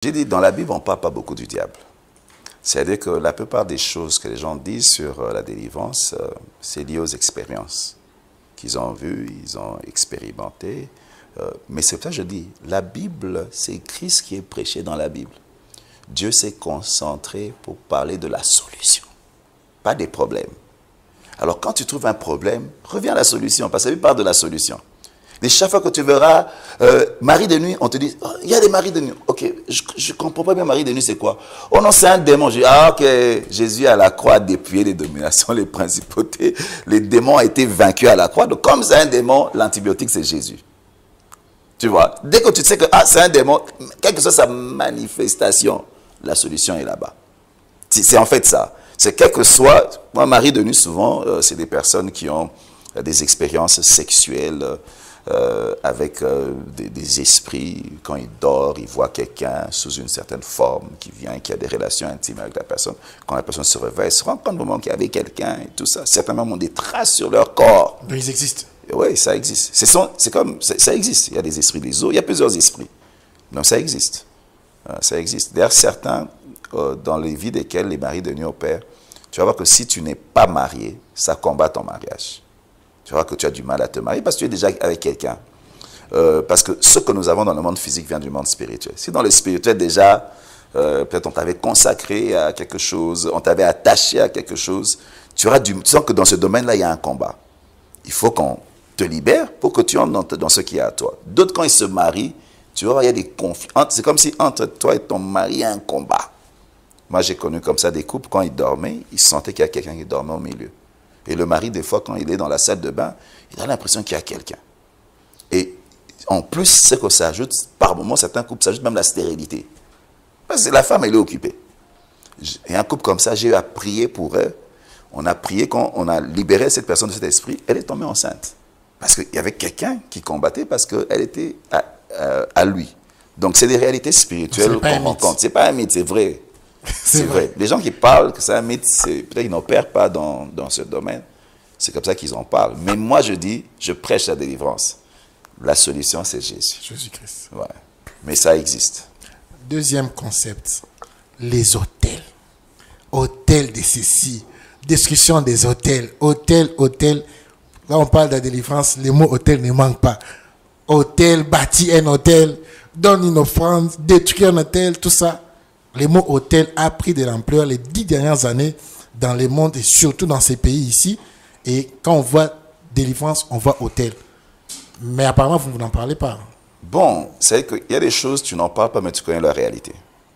J'ai dit, dans la Bible, on ne parle pas beaucoup du diable. C'est-à-dire que la plupart des choses que les gens disent sur la délivrance, c'est lié aux expériences qu'ils ont vues, ils ont expérimenté. Mais c'est pour ça que je dis, la Bible, c'est Christ qui est prêché dans la Bible. Dieu s'est concentré pour parler de la solution, pas des problèmes. Alors quand tu trouves un problème, reviens à la solution, parce que lui parle de la solution. Et chaque fois que tu verras mari de nuit, on te dit, oh, il y a des maris de nuit. Ok, je ne comprends pas bien mari de nuit, c'est quoi? Oh non, c'est un démon. Je dis, ah ok, Jésus à la croix a dépouillé les dominations, les principautés. Les démons ont été vaincus à la croix. Donc comme c'est un démon, l'antibiotique c'est Jésus. Tu vois, dès que tu sais que ah, c'est un démon, quelle que soit sa manifestation, la solution est là-bas. C'est en fait ça. C'est quel que soit, moi, mari de nuit, souvent, c'est des personnes qui ont des expériences sexuelles avec des esprits. Quand ils dorment, ils voient quelqu'un sous une certaine forme qui vient, qui a des relations intimes avec la personne. Quand la personne se réveille, ils se rendent compte du moment qu'il y avait quelqu'un et tout ça. Certains même ont des traces sur leur corps. Donc ils existent. Oui, ça existe. C'est comme, ça existe. Il y a des esprits des eaux, il y a plusieurs esprits. Donc ça existe. Ça existe. D'ailleurs, certains, dans les vies desquelles les maris de nuit opèrent, tu vas voir que si tu n'es pas marié, ça combat ton mariage. Tu vas voir que tu as du mal à te marier parce que tu es déjà avec quelqu'un. Parce que ce que nous avons dans le monde physique vient du monde spirituel. Si dans le spirituel déjà, peut-être on t'avait consacré à quelque chose, on t'avait attaché à quelque chose, tu sens que dans ce domaine-là, il y a un combat. Il faut qu'on te libère pour que tu entres dans ce qui est à toi. D'autres, quand ils se marient, tu vois, il y a des conflits. C'est comme si entre toi et ton mari, il y a un combat. Moi, j'ai connu comme ça des couples, quand ils dormaient, ils sentaient qu'il y a quelqu'un qui dormait au milieu. Et le mari, des fois, quand il est dans la salle de bain, il a l'impression qu'il y a quelqu'un. Et en plus, ce que ça ajoute, par moments, certains couples, ça ajoute même la stérilité. Parce que la femme, elle est occupée. Et un couple comme ça, j'ai eu à prier pour eux. On a prié, quand on a libéré cette personne de cet esprit, elle est tombée enceinte. Parce qu'il y avait quelqu'un qui combattait parce qu'elle était à lui. Donc, c'est des réalités spirituelles qu'on rencontre. Ce n'est pas un mythe, c'est vrai. C'est vrai. Les gens qui parlent que c'est un mythe, peut-être qu'ils n'opèrent pas dans ce domaine. C'est comme ça qu'ils en parlent. Mais moi, je dis, je prêche la délivrance. La solution, c'est Jésus. Jésus-Christ. Ouais. Mais ça existe. Deuxième concept, les hôtels. Hôtels de ceci. Description des hôtels. Hôtel. Là, on parle de la délivrance. Les mots hôtel ne manquent pas. Hôtel, bâtir un hôtel, donne une offrande, détruire un hôtel, tout ça. Le mot hôtel a pris de l'ampleur les 10 dernières années dans le monde et surtout dans ces pays ici. Et quand on voit délivrance, on voit hôtel. Mais apparemment, vous n'en parlez pas. Bon, c'est qu'il y a des choses, tu n'en parles pas, mais tu connais la réalité.